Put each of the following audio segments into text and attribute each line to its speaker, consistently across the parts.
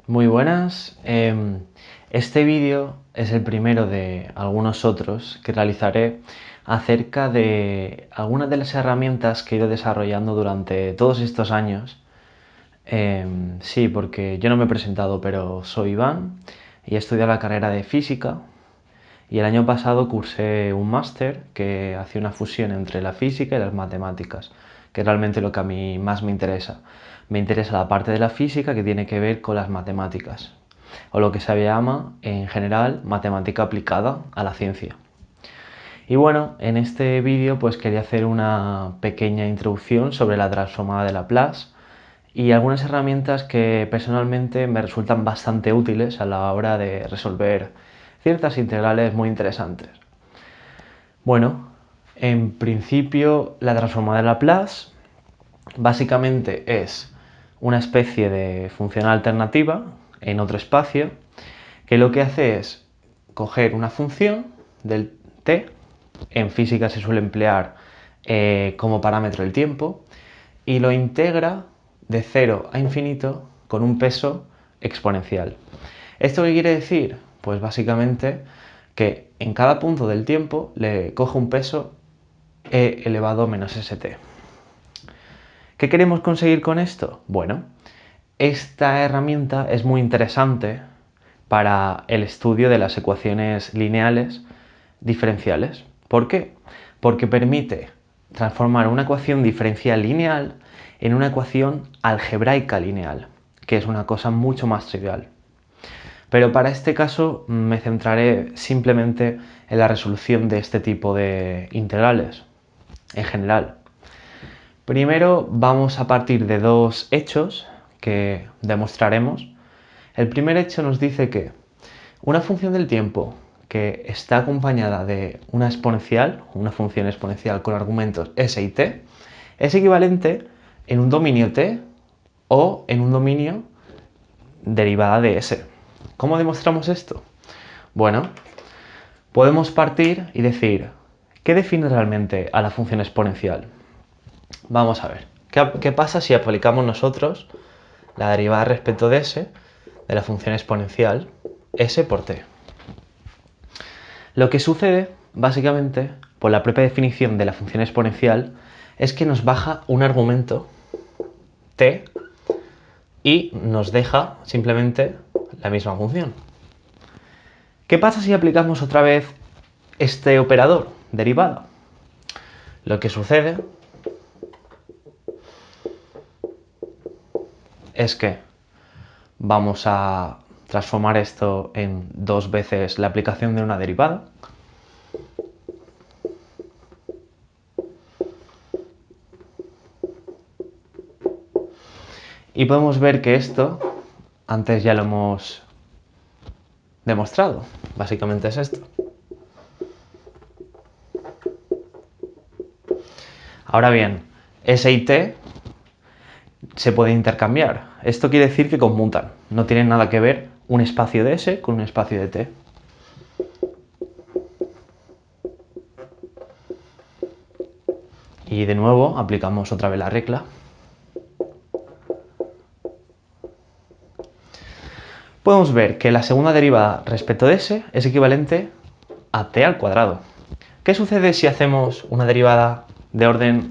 Speaker 1: Muy buenas. Este vídeo es el primero de algunos otros que realizaré acerca de algunas de las herramientas que he ido desarrollando durante todos estos años. Sí, porque yo no me he presentado, pero soy Iván y he estudiado la carrera de física y el año pasado cursé un máster que hacía una fusión entre la física y las matemáticas, que es realmente lo que a mí más me interesa. Me interesa la parte de la física que tiene que ver con las matemáticas, o lo que se llama en general matemática aplicada a la ciencia. Y bueno, en este vídeo pues quería hacer una pequeña introducción sobre la transformada de Laplace y algunas herramientas que personalmente me resultan bastante útiles a la hora de resolver ciertas integrales muy interesantes. Bueno, en principio la transformada de Laplace básicamente es una especie de función alternativa en otro espacio que lo que hace es coger una función del t, en física se suele emplear como parámetro el tiempo, y lo integra de 0 a infinito con un peso exponencial. ¿Esto qué quiere decir? Pues básicamente que en cada punto del tiempo le coge un peso e elevado a menos st. ¿Qué queremos conseguir con esto? Bueno, esta herramienta es muy interesante para el estudio de las ecuaciones lineales diferenciales. ¿Por qué? Porque permite transformar una ecuación diferencial lineal en una ecuación algebraica lineal, que es una cosa mucho más trivial. Pero para este caso me centraré simplemente en la resolución de este tipo de integrales en general. Primero vamos a partir de dos hechos que demostraremos. El primer hecho nos dice que una función del tiempo que está acompañada de una exponencial, una función exponencial con argumentos s y t, es equivalente en un dominio t o en un dominio derivada de s. ¿Cómo demostramos esto? Bueno, podemos partir y decir, ¿qué define realmente a la función exponencial? Vamos a ver, ¿qué pasa si aplicamos nosotros la derivada respecto de s de la función exponencial s por t? Lo que sucede, básicamente, por la propia definición de la función exponencial, es que nos baja un argumento t y nos deja simplemente la misma función. ¿Qué pasa si aplicamos otra vez este operador, derivada? Lo que sucede es que vamos a transformar esto en dos veces la aplicación de una derivada. Y podemos ver que esto, antes ya lo hemos demostrado. Básicamente es esto. Ahora bien, S y T se pueden intercambiar. Esto quiere decir que conmutan. No tienen nada que ver un espacio de S con un espacio de T. Y de nuevo aplicamos otra vez la regla. Podemos ver que la segunda derivada respecto de S es equivalente a T al cuadrado. ¿Qué sucede si hacemos una derivada de orden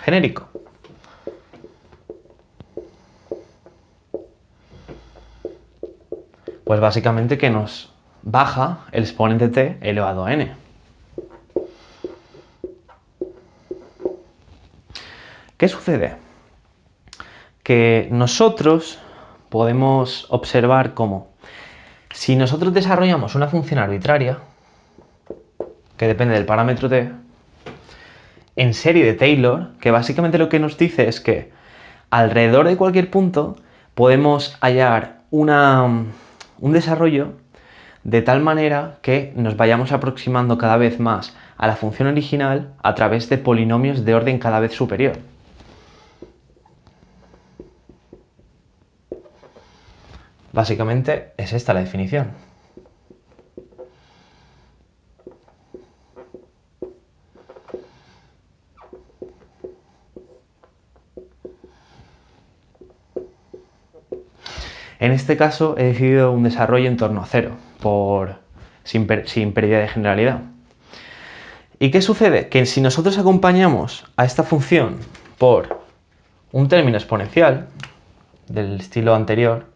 Speaker 1: genérico? Pues básicamente que nos baja el exponente t elevado a n. ¿Qué sucede? Que nosotros podemos observar cómo si nosotros desarrollamos una función arbitraria que depende del parámetro t en serie de Taylor, que básicamente lo que nos dice es que alrededor de cualquier punto podemos hallar un desarrollo de tal manera que nos vayamos aproximando cada vez más a la función original a través de polinomios de orden cada vez superior. Básicamente es esta la definición. En este caso he decidido un desarrollo en torno a 0, sin pérdida de generalidad. ¿Y qué sucede? Que si nosotros acompañamos a esta función por un término exponencial del estilo anterior,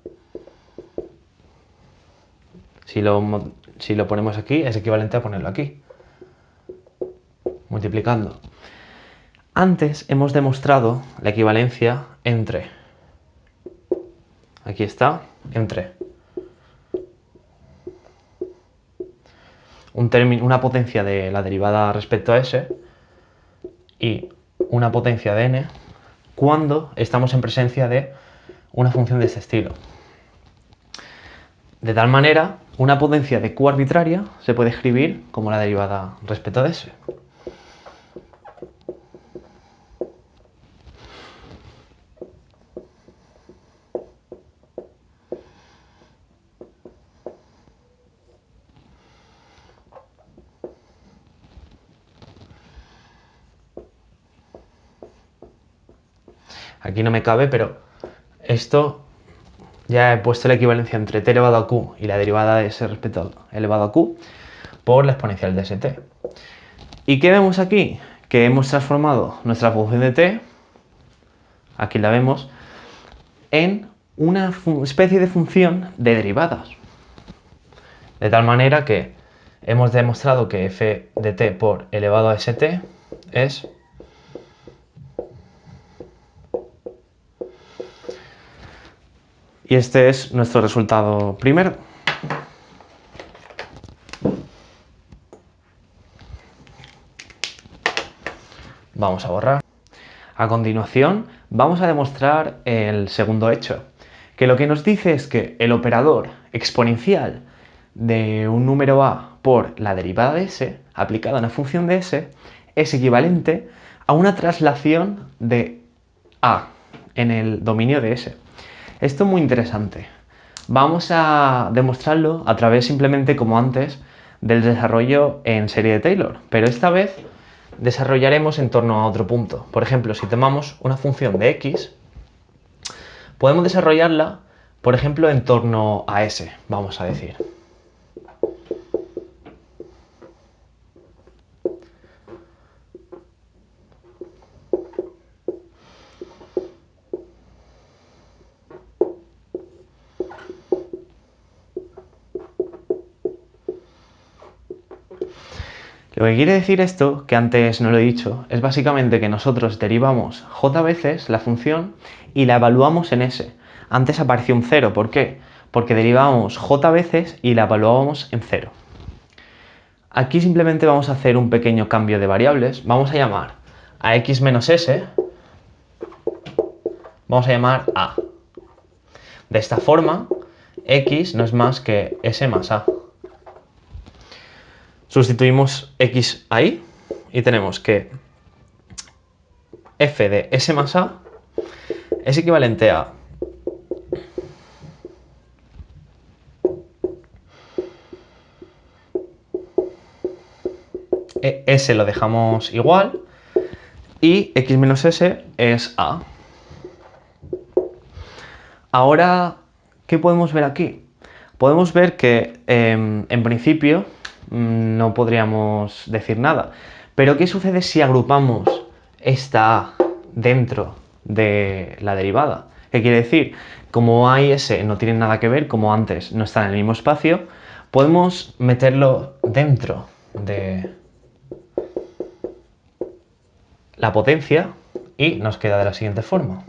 Speaker 1: si lo ponemos aquí, es equivalente a ponerlo aquí, multiplicando. Antes hemos demostrado la equivalencia entre, aquí está, entre una potencia de la derivada respecto a s y una potencia de n cuando estamos en presencia de una función de este estilo. De tal manera, una potencia de q arbitraria se puede escribir como la derivada respecto de s. Aquí no me cabe, pero esto ya he puesto la equivalencia entre t elevado a q y la derivada de s respecto a elevado a q por la exponencial de st. ¿Y qué vemos aquí? Que hemos transformado nuestra función de t, aquí la vemos, en una especie de función de derivadas. De tal manera que hemos demostrado que f de t por elevado a st es y este es nuestro resultado primero. Vamos a borrar. A continuación, vamos a demostrar el segundo hecho, que lo que nos dice es que el operador exponencial de un número a por la derivada de s, aplicada a una función de s, es equivalente a una traslación de a en el dominio de s. Esto es muy interesante. Vamos a demostrarlo a través simplemente, como antes, del desarrollo en serie de Taylor, pero esta vez desarrollaremos en torno a otro punto. Por ejemplo, si tomamos una función de x, podemos desarrollarla, por ejemplo, en torno a s, vamos a decir. Lo que quiere decir esto, que antes no lo he dicho, es básicamente que nosotros derivamos j veces la función y la evaluamos en s. Antes apareció un 0, ¿por qué? Porque derivamos j veces y la evaluábamos en 0. Aquí simplemente vamos a hacer un pequeño cambio de variables. Vamos a llamar a x menos s, vamos a llamar a. De esta forma, x no es más que s más a. Sustituimos x ahí y tenemos que f de s más a es equivalente a s lo dejamos igual y x menos s es a. Ahora, ¿qué podemos ver aquí? Podemos ver que en principio no podríamos decir nada. Pero ¿qué sucede si agrupamos esta a dentro de la derivada? ¿Qué quiere decir? Como a y s no tienen nada que ver, como antes no están en el mismo espacio, podemos meterlo dentro de la potencia y nos queda de la siguiente forma.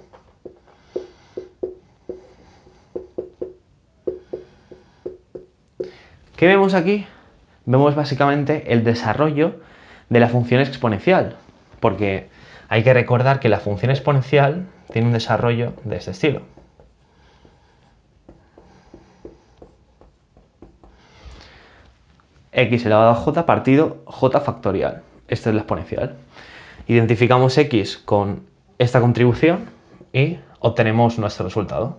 Speaker 1: ¿Qué vemos aquí? Vemos básicamente el desarrollo de la función exponencial, porque hay que recordar que la función exponencial tiene un desarrollo de este estilo. X elevado a j partido j factorial. Esta es la exponencial. Identificamos x con esta contribución y obtenemos nuestro resultado.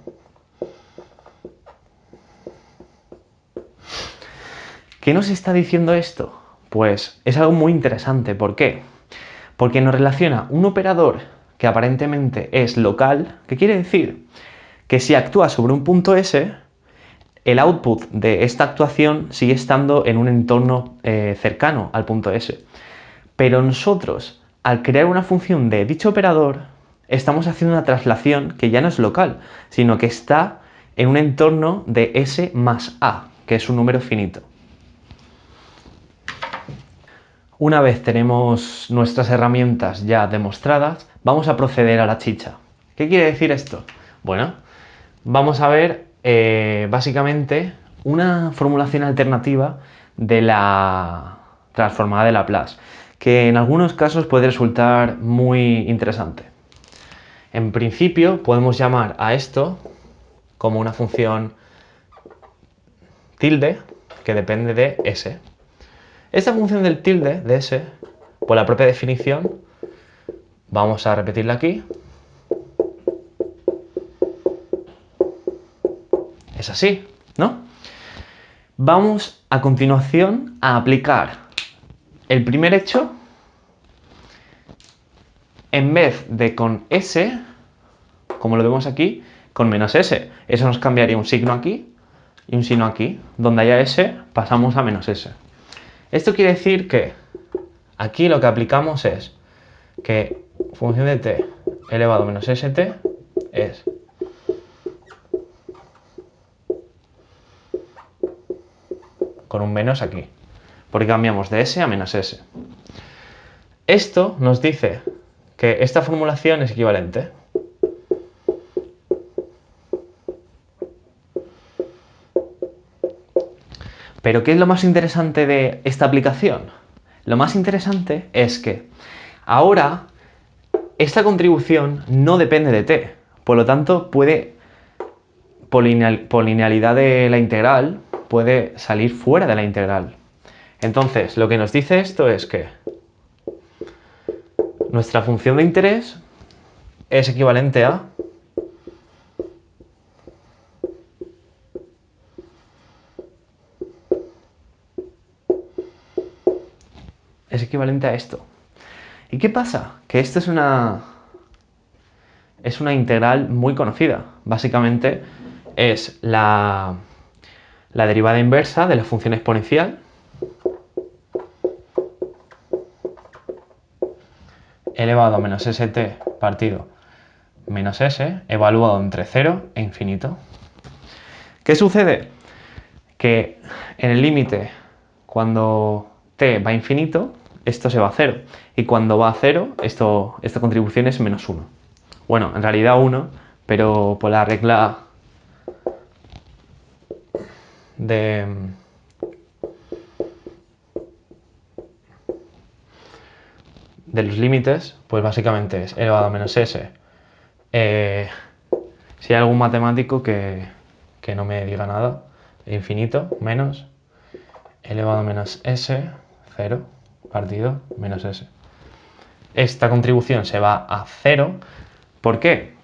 Speaker 1: ¿Qué nos está diciendo esto? Pues es algo muy interesante. ¿Por qué? Porque nos relaciona un operador que aparentemente es local. ¿Qué quiere decir? que si actúa sobre un punto S, el output de esta actuación sigue estando en un entorno cercano al punto S. Pero nosotros, al crear una función de dicho operador, estamos haciendo una traslación que ya no es local, sino que está en un entorno de S más A, que es un número finito. Una vez tenemos nuestras herramientas ya demostradas, vamos a proceder a la chicha. ¿Qué quiere decir esto? Bueno, vamos a ver básicamente una formulación alternativa de la transformada de Laplace, que en algunos casos puede resultar muy interesante. En principio podemos llamar a esto como una función tilde que depende de S. Esta función del tilde de S, por la propia definición, vamos a repetirla aquí. Es así, ¿no? Vamos a continuación a aplicar el primer hecho. En vez de con S, como lo vemos aquí, con menos S. Eso nos cambiaría un signo aquí y un signo aquí. Donde haya S, pasamos a menos S. Esto quiere decir que aquí lo que aplicamos es que función de t elevado a menos st es con un menos aquí, porque cambiamos de s a menos s. Esto nos dice que esta formulación es equivalente. Pero ¿qué es lo más interesante de esta aplicación? Lo más interesante es que ahora esta contribución no depende de t, por lo tanto por linealidad de la integral, puede salir fuera de la integral. Entonces, lo que nos dice esto es que nuestra función de interés es equivalente a esto. ¿Y qué pasa? Que esto es una integral muy conocida. Básicamente es la derivada inversa de la función exponencial elevado a menos st partido menos s evaluado entre 0 e infinito. ¿Qué sucede? Que en el límite, cuando t va a infinito, esto se va a 0. Y cuando va a 0, esta contribución es menos 1. Bueno, en realidad 1, pero por la regla de los límites, pues básicamente es elevado a menos s. Si hay algún matemático que no me diga nada, infinito menos elevado a menos s, 0, partido menos s. Esta contribución se va a 0. ¿Por qué?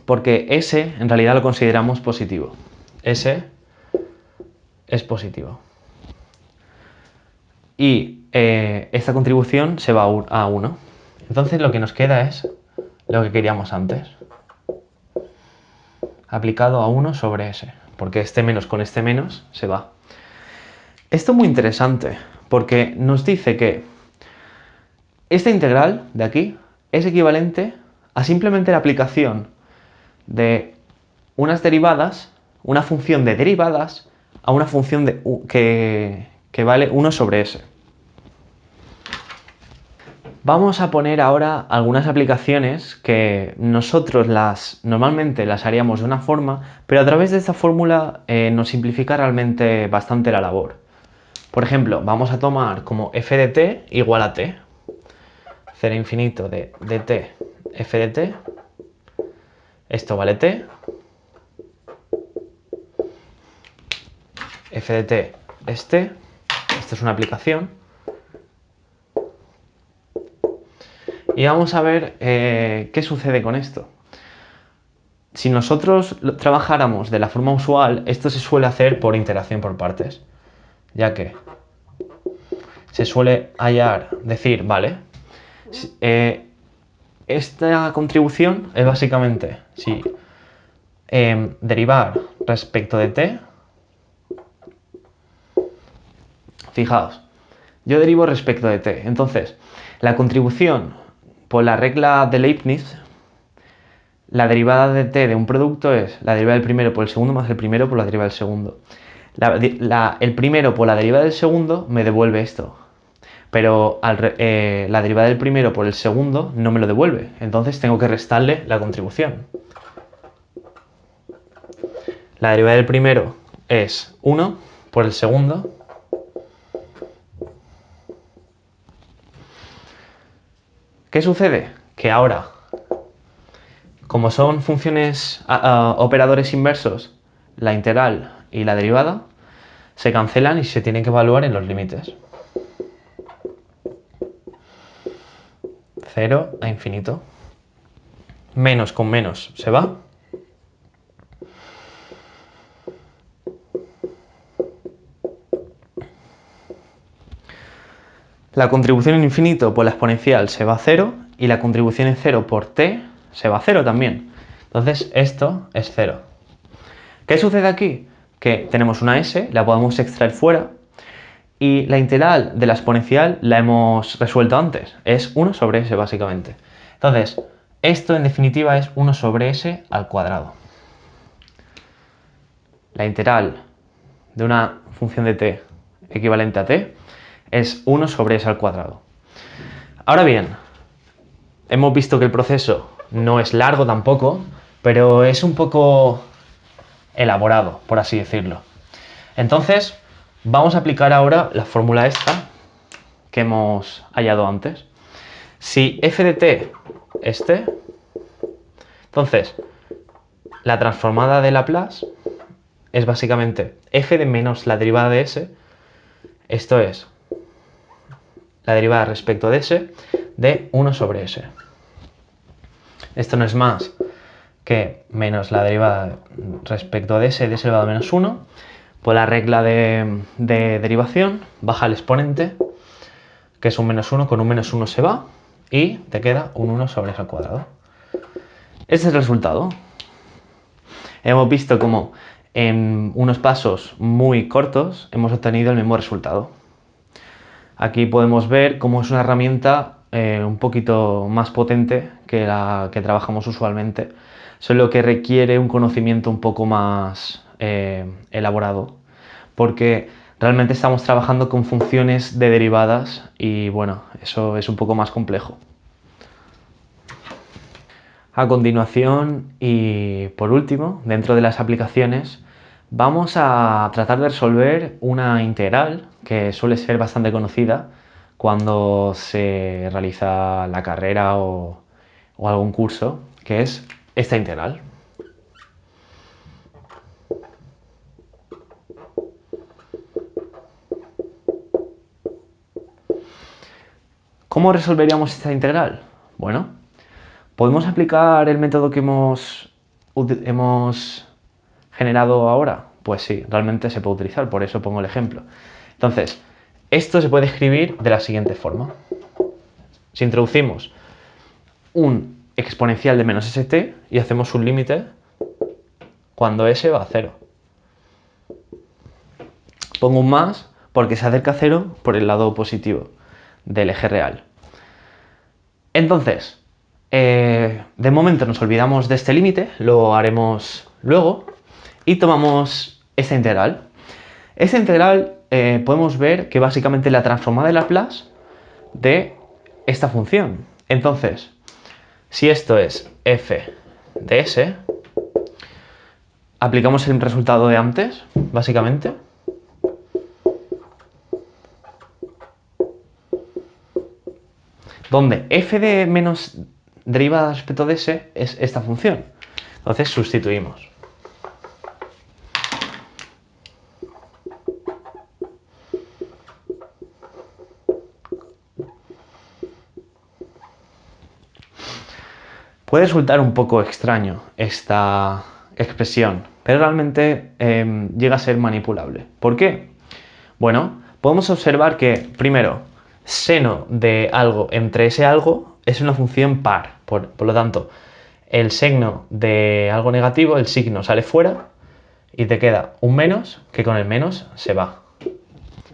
Speaker 1: Porque s en realidad lo consideramos positivo. S es positivo. Y esta contribución se va a 1. Entonces lo que nos queda es lo que queríamos antes, aplicado a 1 sobre s, porque este menos con este menos se va. Esto es muy interesante, porque nos dice que esta integral de aquí es equivalente a simplemente la aplicación de unas derivadas, una función de derivadas, a una función que vale 1 sobre s. Vamos a poner ahora algunas aplicaciones que nosotros normalmente las haríamos de una forma, pero a través de esta fórmula nos simplifica realmente bastante la labor. Por ejemplo, vamos a tomar como f de t igual a t. 0 infinito de dt f de t. Esto vale t. F de t es t. Esto es una aplicación. Y vamos a ver qué sucede con esto. Si nosotros trabajáramos de la forma usual, esto se suele hacer por interacción por partes, ya que se suele decir, vale, esta contribución es básicamente, si derivar respecto de t. Fijaos, yo derivo respecto de t. Entonces, la contribución por la regla de Leibniz, la derivada de t de un producto es la derivada del primero por el segundo más el primero por la derivada del segundo. El primero por la derivada del segundo me devuelve esto, pero la derivada del primero por el segundo no me lo devuelve. Entonces tengo que restarle la contribución. La derivada del primero es 1 por el segundo. ¿Qué sucede? Que ahora, como son funciones, operadores inversos, la integral y la derivada, se cancelan y se tienen que evaluar en los límites. 0 a infinito. Menos con menos se va. La contribución en infinito por la exponencial se va a 0 y la contribución en 0 por t se va a 0 también. Entonces esto es 0. ¿Qué sucede aquí? Que tenemos una s, la podemos extraer fuera y la integral de la exponencial la hemos resuelto antes. Es 1 sobre s básicamente. Entonces, esto en definitiva es 1 sobre s al cuadrado. La integral de una función de t equivalente a t es 1 sobre s al cuadrado. Ahora bien, hemos visto que el proceso no es largo tampoco, pero es un poco elaborado, por así decirlo. Entonces, vamos a aplicar ahora la fórmula esta que hemos hallado antes. Si f de t es t, entonces la transformada de Laplace es básicamente f de menos la derivada de s, esto es la derivada respecto de s de 1 sobre s. Esto no es más que menos la derivada respecto de s de s elevado a menos 1, por la regla de derivación, baja el exponente, que es un menos 1, con un menos 1 se va, y te queda un 1 sobre s al cuadrado. Este es el resultado. Hemos visto cómo en unos pasos muy cortos hemos obtenido el mismo resultado. Aquí podemos ver cómo es una herramienta un poquito más potente que la que trabajamos usualmente, solo que requiere un conocimiento un poco más elaborado, porque realmente estamos trabajando con funciones de derivadas y bueno, eso es un poco más complejo. A continuación y por último, dentro de las aplicaciones, vamos a tratar de resolver una integral que suele ser bastante conocida cuando se realiza la carrera o algún curso, que es esta integral. ¿Cómo resolveríamos esta integral? Bueno, ¿podemos aplicar el método que hemos generado ahora? Pues sí, realmente se puede utilizar, por eso pongo el ejemplo. Entonces, esto se puede escribir de la siguiente forma. Si introducimos un exponencial de menos st y hacemos un límite cuando s va a 0. Pongo un más porque se acerca a 0 por el lado positivo del eje real. Entonces, de momento nos olvidamos de este límite, lo haremos luego, y tomamos esta integral. Esta integral podemos ver que básicamente es la transformada de Laplace de esta función. Entonces, si esto es f de s, aplicamos el resultado de antes, básicamente. Donde f de menos derivada respecto de s es esta función. Entonces sustituimos. Puede resultar un poco extraño esta expresión, pero realmente llega a ser manipulable. ¿Por qué? Bueno, podemos observar que, primero, seno de algo entre ese algo es una función par. Por lo tanto, el signo de algo negativo, el signo sale fuera y te queda un menos, que con el menos se va.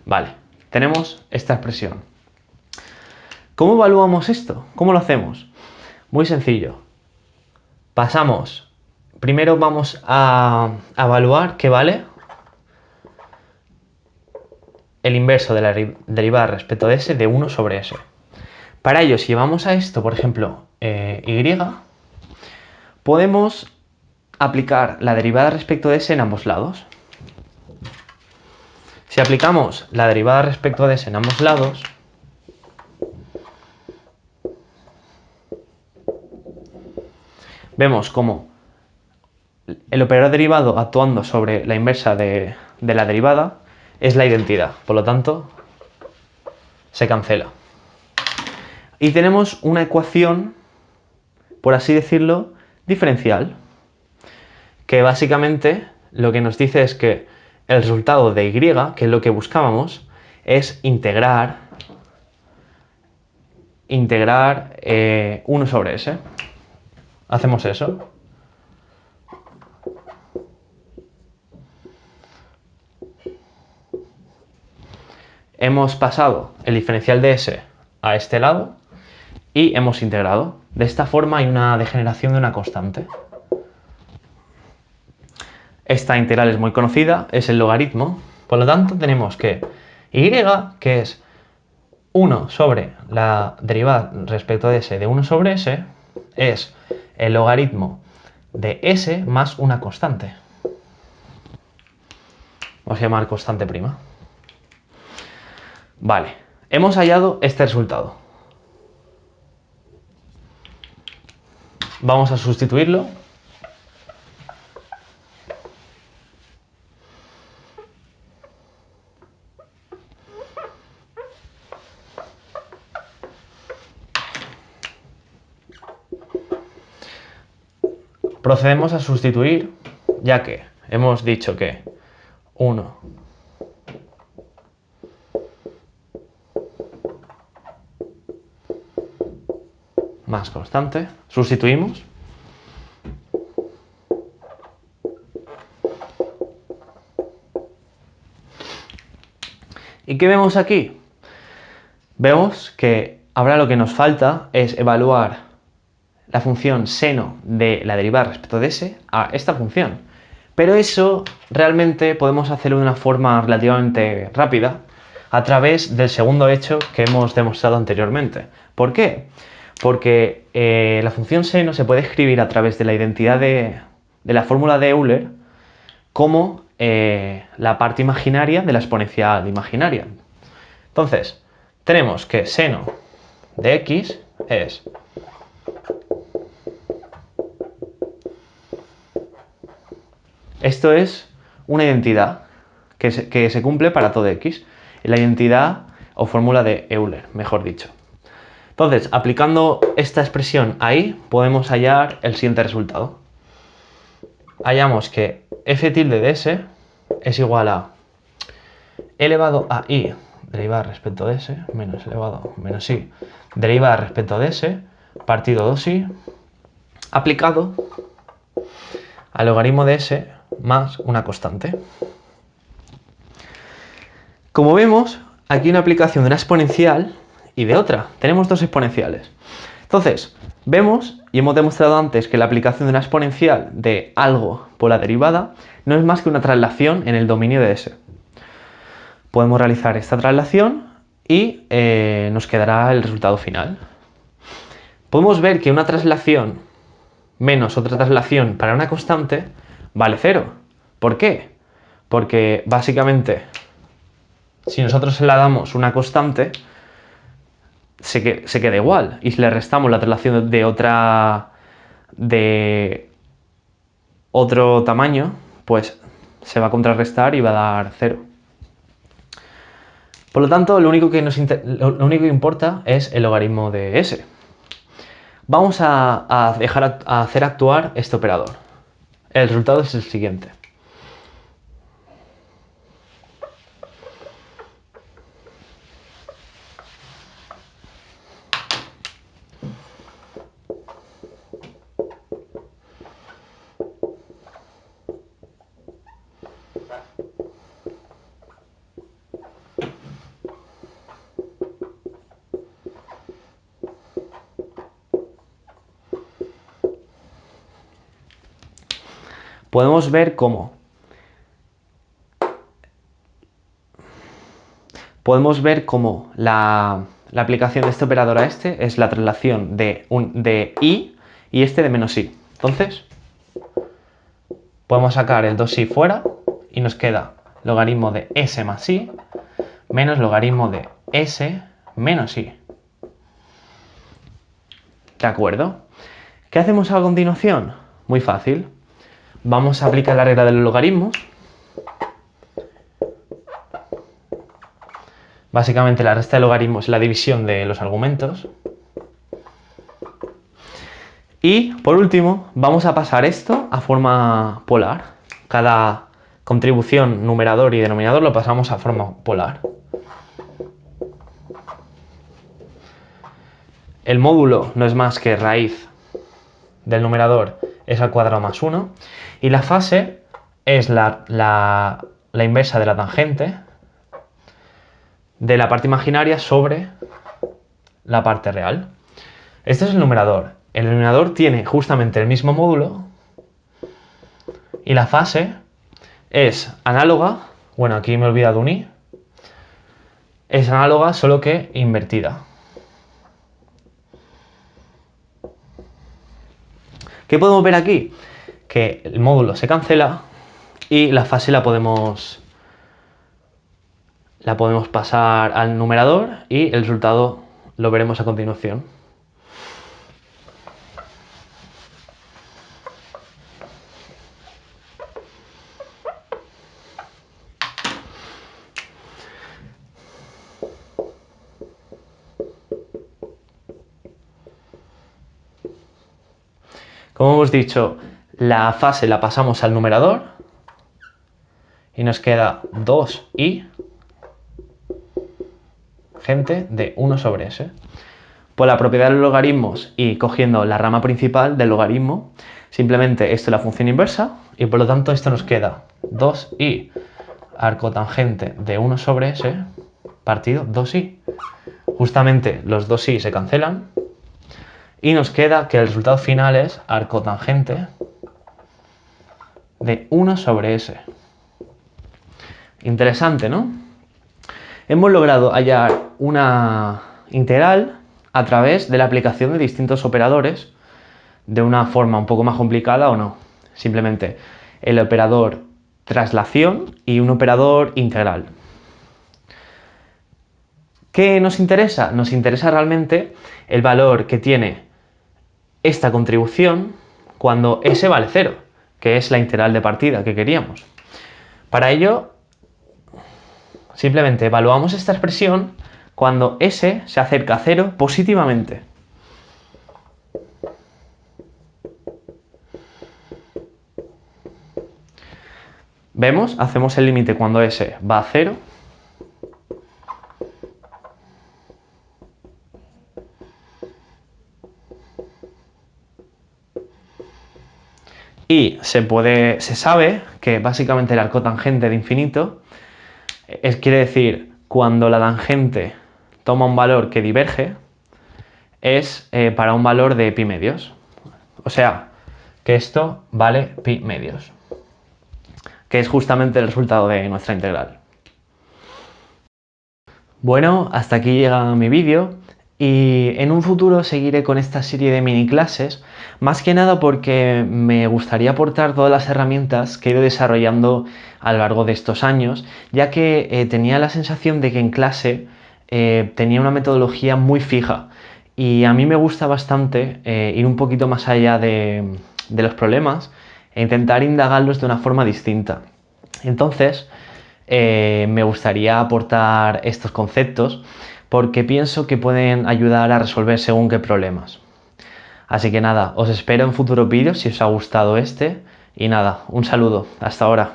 Speaker 1: Vale, tenemos esta expresión. ¿Cómo evaluamos esto? ¿Cómo lo hacemos? Muy sencillo. Primero vamos a evaluar qué vale el inverso de la derivada respecto de s de 1 sobre s. Para ello, si llevamos a esto, por ejemplo, y, podemos aplicar la derivada respecto de s en ambos lados. Si aplicamos la derivada respecto de s en ambos lados, vemos como el operador derivado actuando sobre la inversa de la derivada es la identidad, por lo tanto se cancela. Y tenemos una ecuación, por así decirlo, diferencial, que básicamente lo que nos dice es que el resultado de y, que es lo que buscábamos, es integrar 1 sobre s. Hacemos eso. Hemos pasado el diferencial de s a este lado y hemos integrado. De esta forma hay una degeneración de una constante. Esta integral es muy conocida, es el logaritmo. Por lo tanto, tenemos que y, que es 1 sobre la derivada respecto de s de 1 sobre s, es el logaritmo de s más una constante. Vamos a llamar constante prima. Vale, hemos hallado este resultado. Vamos a sustituirlo. Procedemos a sustituir, ya que hemos dicho que 1 más constante. Sustituimos. ¿Y qué vemos aquí? Vemos que ahora lo que nos falta es evaluar la función seno de la derivada respecto de s a esta función. Pero eso realmente podemos hacerlo de una forma relativamente rápida a través del segundo hecho que hemos demostrado anteriormente. ¿Por qué? Porque la función seno se puede escribir a través de la identidad de la fórmula de Euler como la parte imaginaria de la exponencial imaginaria. Entonces, tenemos que seno de x es esto es una identidad que se cumple para todo x. La identidad o fórmula de Euler, mejor dicho. Entonces, aplicando esta expresión ahí, podemos hallar el siguiente resultado. Hallamos que f tilde de s es igual a elevado a i derivada respecto de s menos elevado a menos i derivada respecto de s partido 2i aplicado al logaritmo de s más una constante. Como vemos, aquí hay una aplicación de una exponencial y de otra. Tenemos dos exponenciales. Entonces, vemos y hemos demostrado antes que la aplicación de una exponencial de algo por la derivada no es más que una traslación en el dominio de S. Podemos realizar esta traslación y nos quedará el resultado final. Podemos ver que una traslación menos otra traslación para una constante vale 0. ¿Por qué? Porque básicamente si nosotros le damos una constante se queda igual, y si le restamos la traslación de otro tamaño, pues se va a contrarrestar y va a dar 0. Por lo tanto, lo único que importa es el logaritmo de s. Vamos a hacer actuar este operador. El resultado es el siguiente. podemos ver cómo la aplicación de este operador a este es la traslación de i y este de menos i. Entonces, podemos sacar el 2i fuera y nos queda logaritmo de s más i menos logaritmo de s menos i. ¿De acuerdo? ¿Qué hacemos a continuación? Muy fácil. Vamos a aplicar la regla de los logaritmos. Básicamente la resta de logaritmos es la división de los argumentos. Y por último, vamos a pasar esto a forma polar. Cada contribución numerador y denominador lo pasamos a forma polar. El módulo no es más que raíz del numerador es al cuadrado más 1 y la fase es la inversa de la tangente de la parte imaginaria sobre la parte real. Este es el numerador. El denominador tiene justamente el mismo módulo y la fase es análoga, bueno, aquí me he olvidado un i, es análoga solo que invertida. ¿Qué podemos ver aquí? Que el módulo se cancela y la fase la podemos pasar al numerador y el resultado lo veremos a continuación. Como hemos dicho, la fase la pasamos al numerador y nos queda 2i gente de 1 sobre s. Por la propiedad de los logaritmos y cogiendo la rama principal del logaritmo, simplemente esto es la función inversa y por lo tanto esto nos queda 2i arcotangente de 1 sobre s partido 2i. Justamente los 2i se cancelan y nos queda que el resultado final es arcotangente de 1 sobre s. Interesante, ¿no? Hemos logrado hallar una integral a través de la aplicación de distintos operadores de una forma un poco más complicada o no. Simplemente el operador traslación y un operador integral. ¿Qué nos interesa? Nos interesa realmente el valor que tiene esta contribución cuando s vale 0, que es la integral de partida que queríamos. Para ello, simplemente evaluamos esta expresión cuando s se acerca a 0 positivamente. ¿Vemos? Hacemos el límite cuando s va a 0. Y se sabe que básicamente el arcotangente de infinito quiere decir cuando la tangente toma un valor que diverge es para un valor de pi medios. O sea, que esto vale pi medios, que es justamente el resultado de nuestra integral. Bueno, hasta aquí llega mi vídeo y en un futuro seguiré con esta serie de mini clases, más que nada porque me gustaría aportar todas las herramientas que he ido desarrollando a lo largo de estos años, ya que tenía la sensación de que en clase tenía una metodología muy fija y a mí me gusta bastante ir un poquito más allá de los problemas e intentar indagarlos de una forma distinta. Entonces, me gustaría aportar estos conceptos porque pienso que pueden ayudar a resolver según qué problemas. Así que nada, os espero en futuros vídeos si os ha gustado este y nada, un saludo, hasta ahora.